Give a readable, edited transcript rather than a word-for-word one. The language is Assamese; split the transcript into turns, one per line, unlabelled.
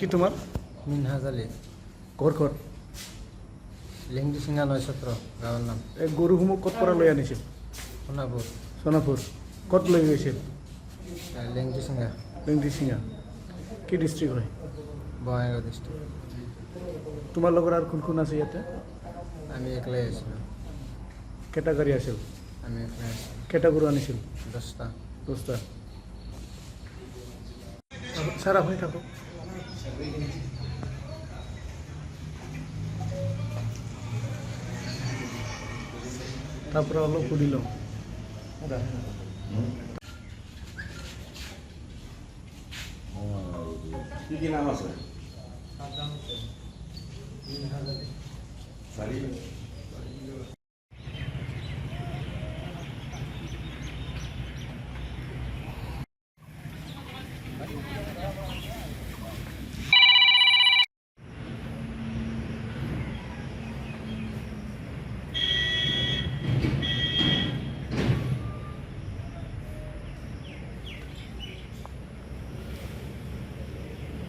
কি তোমাৰ
মিনহাজ আলী
ঘৰ ক'ত?
লেংগি চিঙা ৯ গাঁৱৰ নাম
এই গৰুসমূহ ক'ত পৰা লৈ আনিছিল?
সোণাপুৰ
সোণাপুৰ। ক'ত লৈ গৈছিল?
লেংগি চিঙা
লেংডিচিঙা। কি ডিষ্ট্ৰিক্ট হয়?
বঙাইগাঁও ডিষ্ট্ৰিক্ট।
তোমাৰ লগত আৰু কোন কোন আছে ইয়াতে?
আমি একলাই আছিলোঁ।
কেইটা গাড়ী আছিল?
আমি একলাই আছিলোঁ।
কেইটা গৰু আনিছিল?
10টা।
10টা। ছাৰ আপুনি থাকক। তাৰ পৰা অলপ সুধি লওঁ।
কি কি নাম আছে?
মিনহাজ আলী।
চাৰি